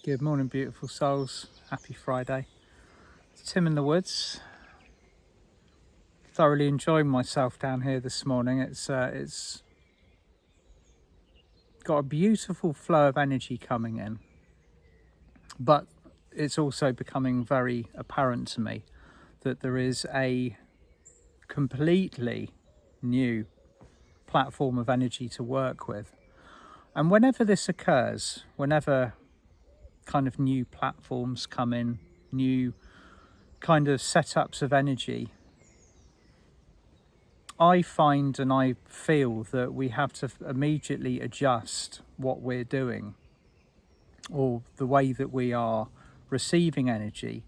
Good morning, beautiful souls. Happy Friday. It's Tim in the woods. Thoroughly enjoying myself down here this morning. It's got a beautiful flow of energy coming in, but it's also becoming very apparent to me that there is a completely new platform of energy to work with. And whenever this occurs, whenever kind of new platforms come in, new kind of setups of energy, I find and I feel that we have to immediately adjust what we're doing or the way that we are receiving energy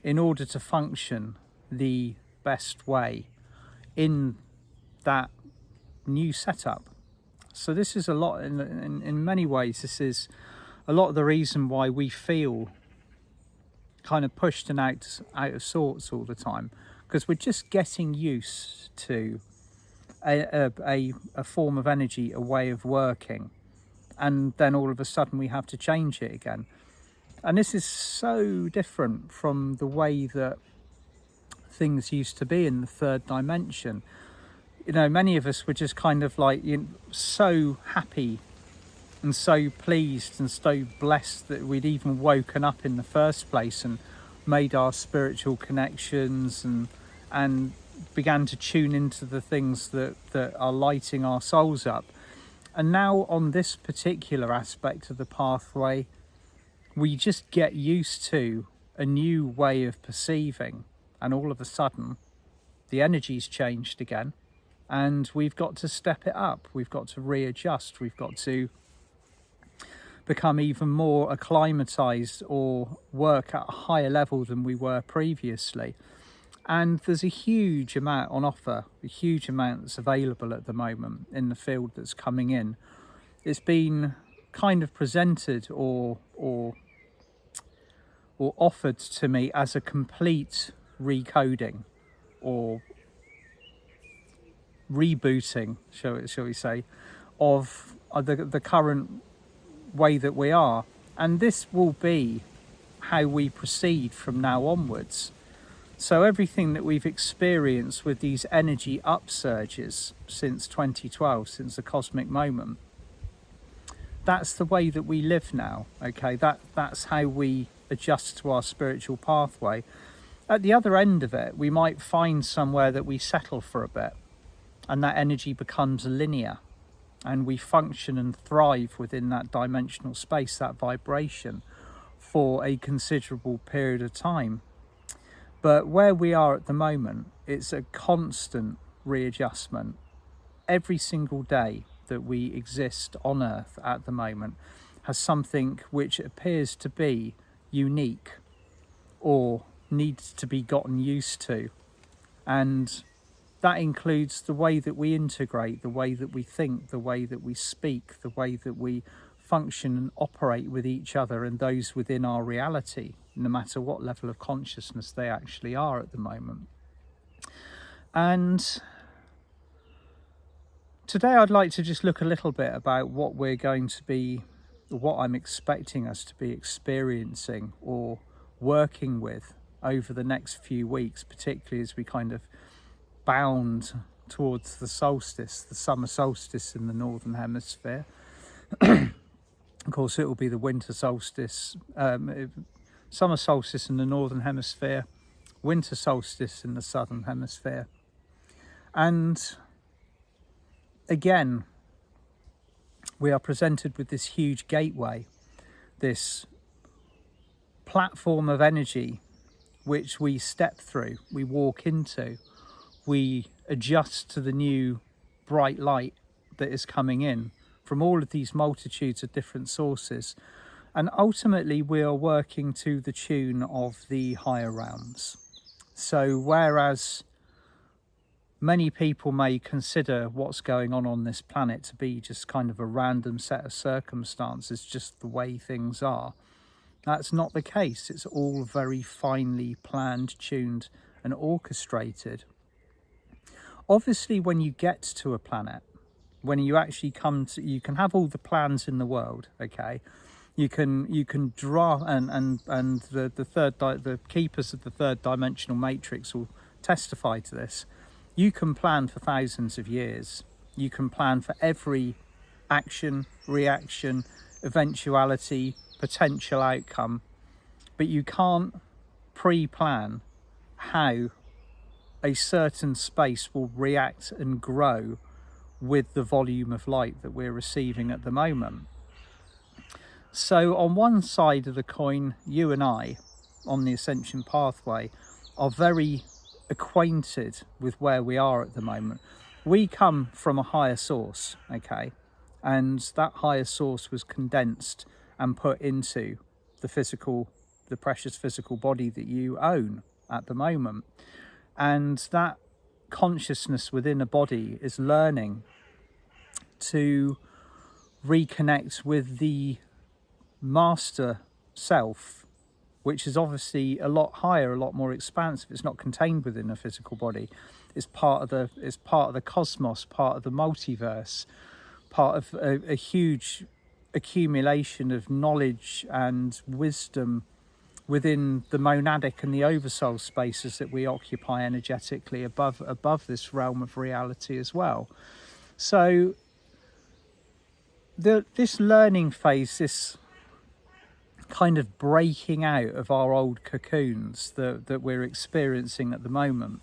in order to function the best way in that new setup. So this is a lot, in many ways, this is a lot of the reason why we feel kind of pushed and out of sorts all the time, because we're just getting used to a form of energy, a way of working, and then all of a sudden we have to change it again. And this is so different from the way that things used to be in the third dimension. You know, many of us were just kind of like, so happy and so pleased and so blessed that we'd even woken up in the first place and made our spiritual connections and began to tune into the things that are lighting our souls up. And now on this particular aspect of the pathway, we just get used to a new way of perceiving, and all of a sudden the energy's changed again, and we've got to step it up, we've got to readjust, we've got to become even more acclimatized or work at a higher level than we were previously. And there's a huge amount on offer, a huge amount that's available at the moment in the field that's coming in. It's been kind of presented or offered to me as a complete recoding or rebooting, shall we say, of the current way that we are. And this will be how we proceed from now onwards. So everything that we've experienced with these energy upsurges since 2012, since the cosmic moment, that's the way that we live now. Okay, that's how we adjust to our spiritual pathway. At the other end of it, we might find somewhere that we settle for a bit, and that energy becomes linear, and we function and thrive within that dimensional space, that vibration, for a considerable period of time. But where we are at the moment, it's a constant readjustment. Every single day that we exist on Earth at the moment has something which appears to be unique or needs to be gotten used to. And that includes the way that we integrate, the way that we think, the way that we speak, the way that we function and operate with each other and those within our reality, no matter what level of consciousness they actually are at the moment. And today I'd like to just look a little bit about what we're going to be, what I'm expecting us to be experiencing or working with over the next few weeks, particularly as we kind of bound towards the solstice, the summer solstice in the northern hemisphere. Of course, it will be the winter solstice, summer solstice in the northern hemisphere, winter solstice in the southern hemisphere. And again, we are presented with this huge gateway, this platform of energy which we step through, we walk into, we adjust to the new bright light that is coming in from all of these multitudes of different sources. And ultimately we are working to the tune of the higher realms. So whereas many people may consider what's going on this planet to be just kind of a random set of circumstances, just the way things are, that's not the case. It's all very finely planned, tuned and orchestrated. Obviously, when you get to a planet, when you actually come to, you can have all the plans in the world, okay? You can draw, and the keepers of the third dimensional matrix will testify to this. You can plan for thousands of years. You can plan for every action, reaction, eventuality, potential outcome, but you can't pre-plan how a certain space will react and grow with the volume of light that we're receiving at the moment. So on one side of the coin, you and I, on the Ascension pathway, are very acquainted with where we are at the moment. We come from a higher source, okay? And that higher source was condensed and put into the precious physical body that you own at the moment. And that consciousness within a body is learning to reconnect with the master self, which is obviously a lot higher, a lot more expansive. It's not contained within a physical body. It's part of the cosmos, part of the multiverse, part of a huge accumulation of knowledge and wisdom within the monadic and the oversoul spaces that we occupy energetically above this realm of reality as well. So this learning phase, this kind of breaking out of our old cocoons that we're experiencing at the moment,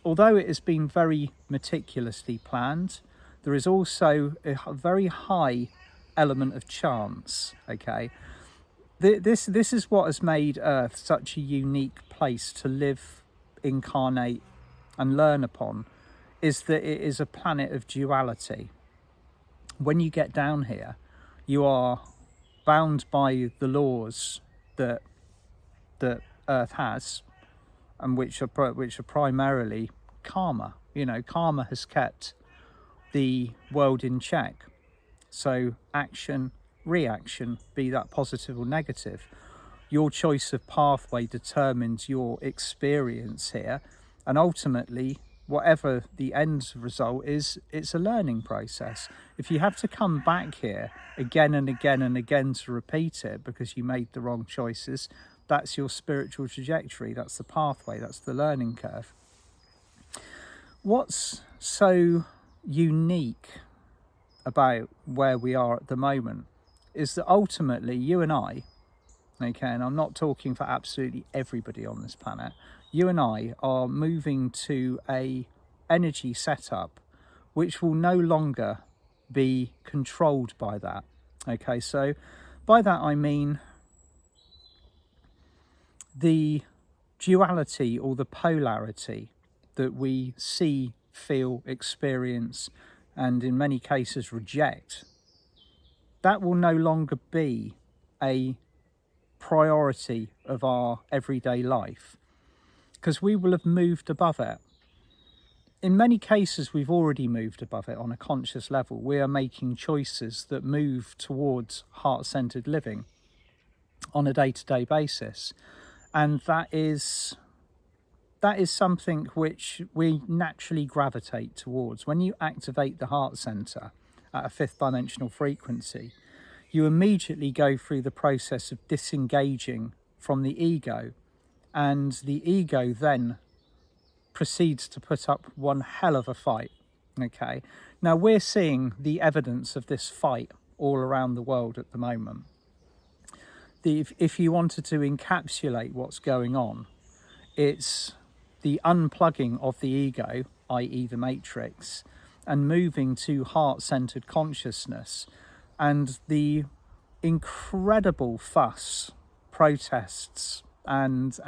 although it has been very meticulously planned, there is also a very high element of chance, okay? This is what has made Earth such a unique place to live, incarnate and learn upon, is that it is a planet of duality. When you get down here, you are bound by the laws that Earth has, and which are primarily karma. You know, karma has kept the world in check. So action, reaction, be that positive or negative, your choice of pathway determines your experience here, and ultimately whatever the end result is, it's a learning process. If you have to come back here again and again and again to repeat it because you made the wrong choices, that's your spiritual trajectory, that's the pathway, that's the learning curve. What's so unique about where we are at the moment is that ultimately you and I, okay, and I'm not talking for absolutely everybody on this planet, you and I are moving to a energy setup which will no longer be controlled by that. Okay, so by that I mean the duality or the polarity that we see, feel, experience, and in many cases reject, that will no longer be a priority of our everyday life, because we will have moved above it. In many cases, we've already moved above it on a conscious level. We are making choices that move towards heart-centered living on a day-to-day basis. And that is something which we naturally gravitate towards. When you activate the heart center at a fifth dimensional frequency, you immediately go through the process of disengaging from the ego, and the ego then proceeds to put up one hell of a fight. Okay, now we're seeing the evidence of this fight all around the world at the moment. If you wanted to encapsulate what's going on, it's the unplugging of the ego, i.e. the matrix, and moving to heart-centered consciousness, and the incredible fuss, protests and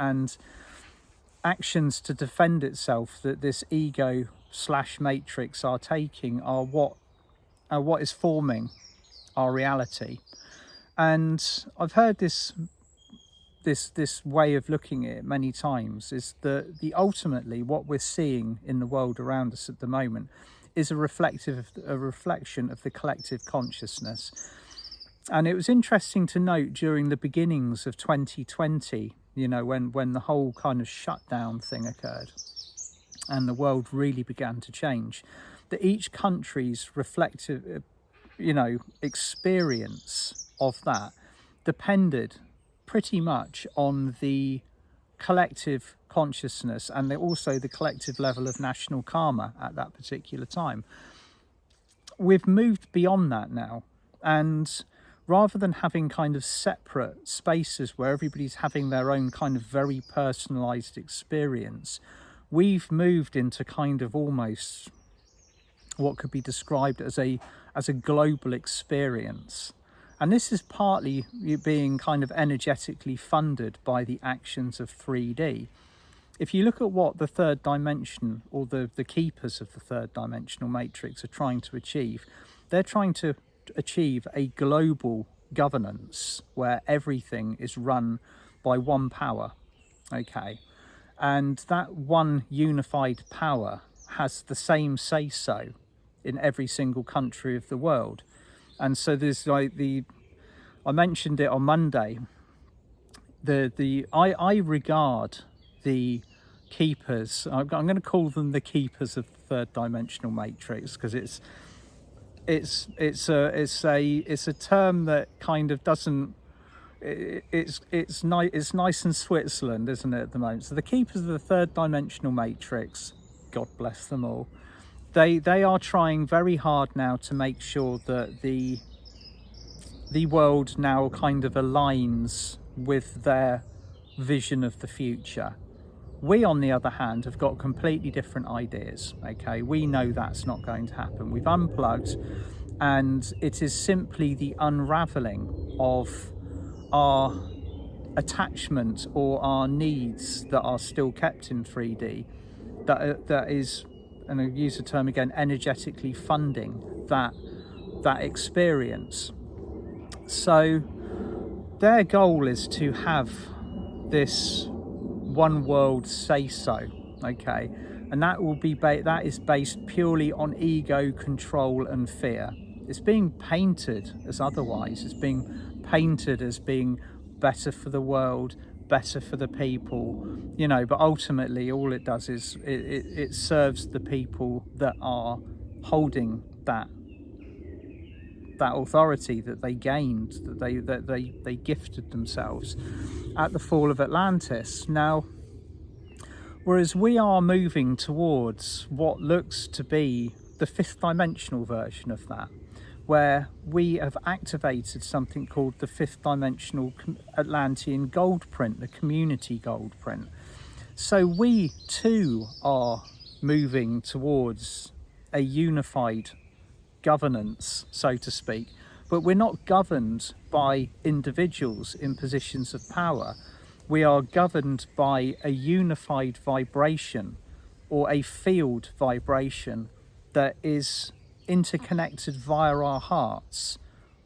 actions to defend itself that this ego / matrix are taking are what is forming our reality. And I've heard this way of looking at it many times, is that ultimately what we're seeing in the world around us at the moment is a reflection of the collective consciousness. And it was interesting to note during the beginnings of 2020, you know, when the whole kind of shutdown thing occurred and the world really began to change, that each country's reflective, experience of that depended pretty much on the collective consciousness and also the collective level of national karma at that particular time. We've moved beyond that now, and rather than having kind of separate spaces where everybody's having their own kind of very personalized experience, we've moved into kind of almost what could be described as a global experience. And this is partly being kind of energetically funded by the actions of 3D. If you look at what the third dimension, or the keepers of the third dimensional matrix, are trying to achieve, they're trying to achieve a global governance where everything is run by one power, okay? And that one unified power has the same say-so in every single country of the world. And so there's like I mentioned it on Monday, I regard the keepers, I'm going to call them the keepers of the third dimensional matrix, because it's a term that kind of doesn't, it's nice in Switzerland, isn't it, at the moment? So the keepers of the third dimensional matrix, God bless them all, they are trying very hard now to make sure that the world now kind of aligns with their vision of the future. We, on the other hand, have got completely different ideas, okay? We know that's not going to happen. We've unplugged, and it is simply the unraveling of our attachment or our needs that are still kept in 3D that is, and I'll use the term again, energetically funding that experience. So their goal is to have this one world say so, okay, and that is based purely on ego, control and fear. It's being painted as otherwise. It's being painted as being better for the world, better for the people, you know, but ultimately all it does is it serves the people that are holding that authority that they gained, that they gifted themselves at the fall of Atlantis. Now, whereas we are moving towards what looks to be the fifth dimensional version of that, where we have activated something called the fifth dimensional Atlantean gold print, the community gold print. So we too are moving towards a unified governance, so to speak, but we're not governed by individuals in positions of power. We are governed by a unified vibration, or a field vibration, that is interconnected via our hearts,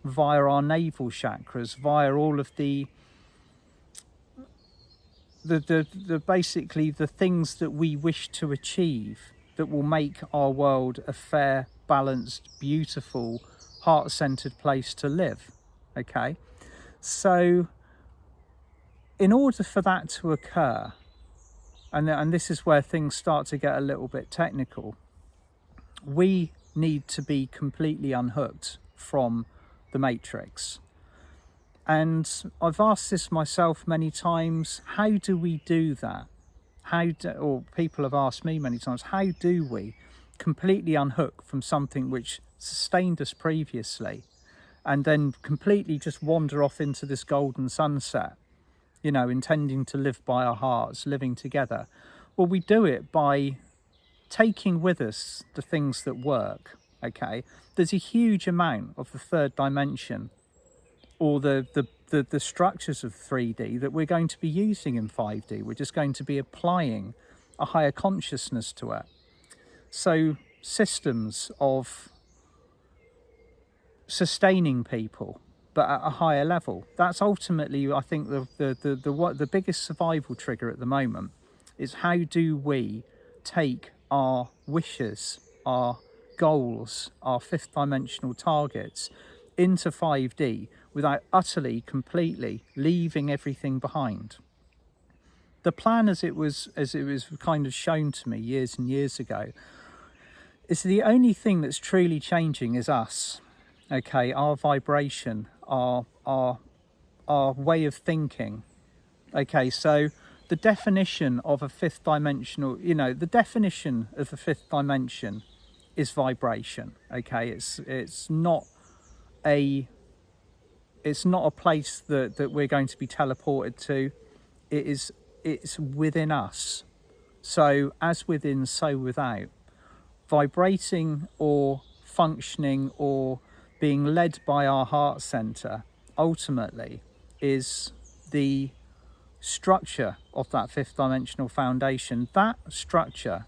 via our navel chakras, via all of the basically the things that we wish to achieve that will make our world a fair, balanced, beautiful, heart-centered place to live. Okay, so in order for that to occur, and this is where things start to get a little bit technical, we need to be completely unhooked from the matrix. And I've asked this myself many times, how do we do that? Or people have asked me many times, how do we completely unhook from something which sustained us previously and then completely just wander off into this golden sunset, you know, intending to live by our hearts, living together? Well, we do it by taking with us the things that work, okay? There's a huge amount of the third dimension, or the structures of 3D, that we're going to be using in 5D. We're just going to be applying a higher consciousness to it. So systems of sustaining people, but at a higher level. That's ultimately, I think, the biggest survival trigger at the moment is how do we take our wishes, our goals, our fifth dimensional targets into 5D without utterly, completely leaving everything behind. The plan, as it was kind of shown to me years and years ago, is the only thing that's truly changing is us. Okay, our vibration, our our way of thinking. Okay, so the definition of a fifth dimensional, the definition of the fifth dimension is vibration. Okay, it's not a place that we're going to be teleported to. It's within us. So as within, so without. Vibrating or functioning or being led by our heart center ultimately is the structure of that fifth dimensional foundation. That structure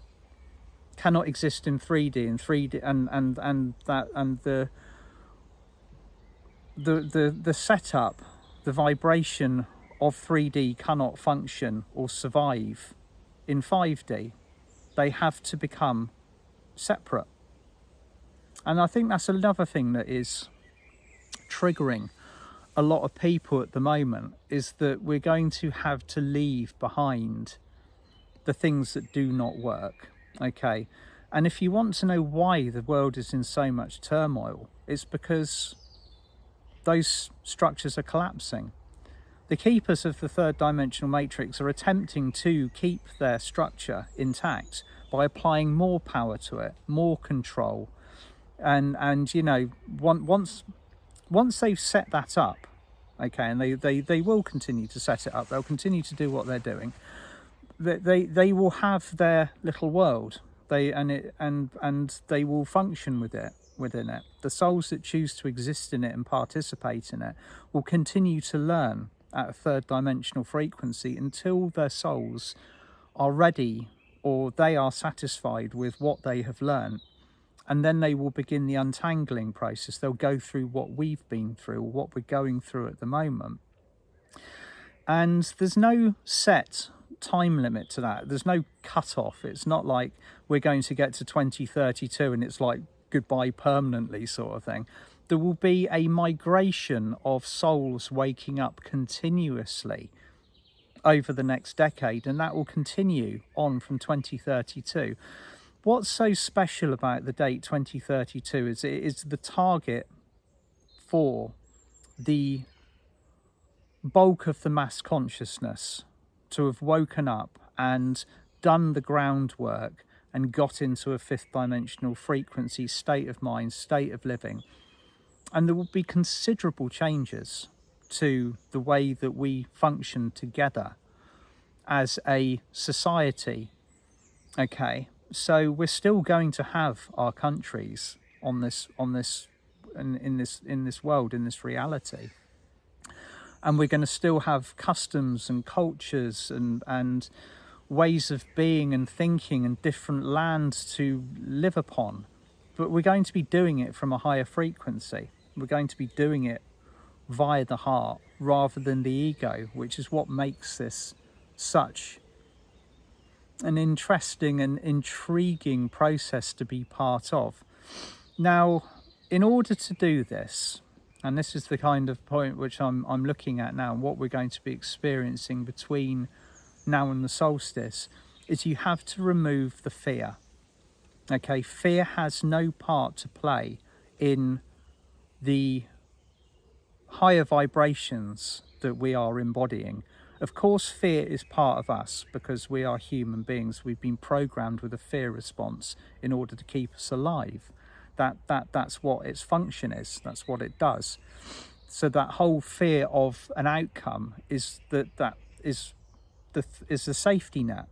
cannot exist in 3D and 3D and the setup, the vibration of 3D cannot function or survive in 5D. They have to become separate. And I think that's another thing that is triggering a lot of people at the moment, is that we're going to have to leave behind the things that do not work. Okay, and if you want to know why the world is in so much turmoil, it's because those structures are collapsing. The keepers of the third dimensional matrix are attempting to keep their structure intact by applying more power to it, more control, and once they've set that up, okay, and they will continue to set it up, they'll continue to do what they're doing. They will have their little world. And they will function within it. The souls that choose to exist in it and participate in it will continue to learn at a third dimensional frequency until their souls are ready or they are satisfied with what they have learned. And then they will begin the untangling process. They'll go through what we've been through, or what we're going through at the moment. And there's no set time limit to that. There's no cut-off. It's not like we're going to get to 2032 and it's like goodbye permanently sort of thing. There will be a migration of souls waking up continuously over the next decade, and that will continue on from 2032. What's so special about the date 2032 is it is the target for the bulk of the mass consciousness to have woken up and done the groundwork and got into a fifth dimensional frequency state of mind, state of living. And there will be considerable changes to the way that we function together as a society. Okay, so we're still going to have our countries in this world, in this reality. And we're going to still have customs and cultures and ways of being and thinking and different lands to live upon. But we're going to be doing it from a higher frequency. We're going to be doing it via the heart rather than the ego, which is what makes this such an interesting and intriguing process to be part of. Now, in order to do this, and this is the kind of point which I'm looking at now, what we're going to be experiencing between now and the solstice, is you have to remove the fear. Okay, fear has no part to play in the higher vibrations that we are embodying. Of course, fear is part of us because we are human beings. We've been programmed with a fear response in order to keep us alive. That's what its function is. That's what it does. So that whole fear of an outcome is the safety net.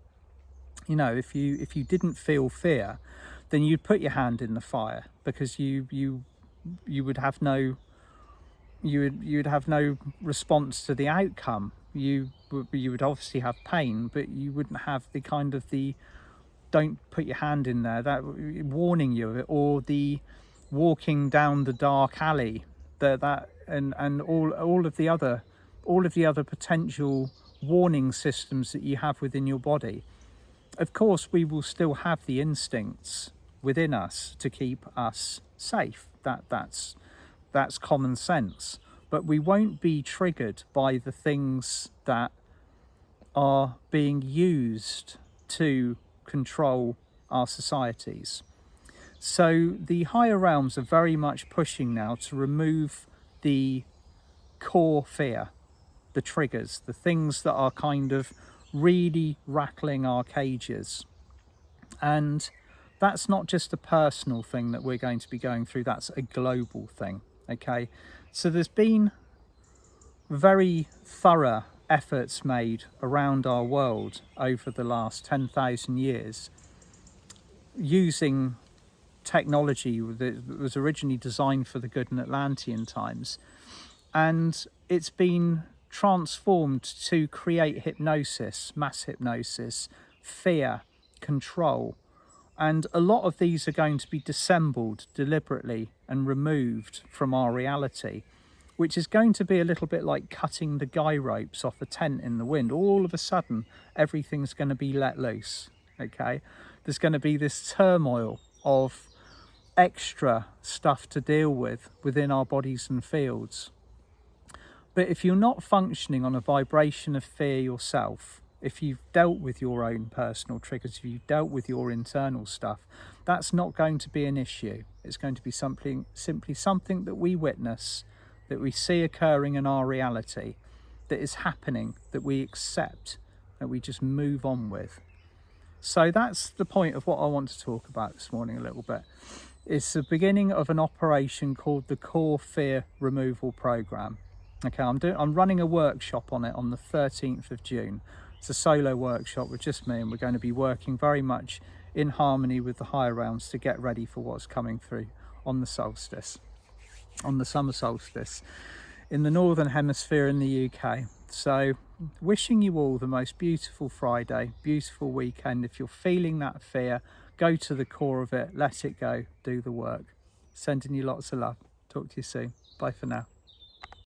You know, if you didn't feel fear, then you'd put your hand in the fire because you would have no response to the outcome. You would obviously have pain, but you wouldn't have the kind of the don't put your hand in there, that warning you of it, or the walking down the dark alley, and all of the other potential warning systems that you have within your body. Of course, we will still have the instincts within us to keep us safe. That's common sense. But we won't be triggered by the things that are being used to control our societies. So the higher realms are very much pushing now to remove the core fear. the triggers, the things that are kind of really rattling our cages. And that's not just a personal thing that we're going to be going through, that's a global thing. Okay, so there's been very thorough efforts made around our world over the last 10,000 years using technology that was originally designed for the good in Atlantean times, and it's been transformed to create hypnosis, mass hypnosis, fear, control. And a lot of these are going to be dissembled deliberately and removed from our reality, which is going to be a little bit like cutting the guy ropes off a tent in the wind. All of a sudden, everything's going to be let loose, okay? There's going to be this turmoil of extra stuff to deal with within our bodies and fields. But if you're not functioning on a vibration of fear yourself, if you've dealt with your own personal triggers, if you've dealt with your internal stuff, that's not going to be an issue. It's going to be simply something that we witness, that we see occurring in our reality, that is happening, that we accept, that we just move on with. So that's the point of what I want to talk about this morning a little bit. It's the beginning of an operation called the Core Fear Removal Program. Okay, I'm running a workshop on it on the 13th of June. It's a solo workshop with just me, and we're going to be working very much in harmony with the higher realms to get ready for what's coming through on the solstice, on the summer solstice in the Northern Hemisphere in the UK. So wishing you all the most beautiful Friday, beautiful weekend. If you're feeling that fear, go to the core of it, let it go, do the work. Sending you lots of love. Talk to you soon. Bye for now.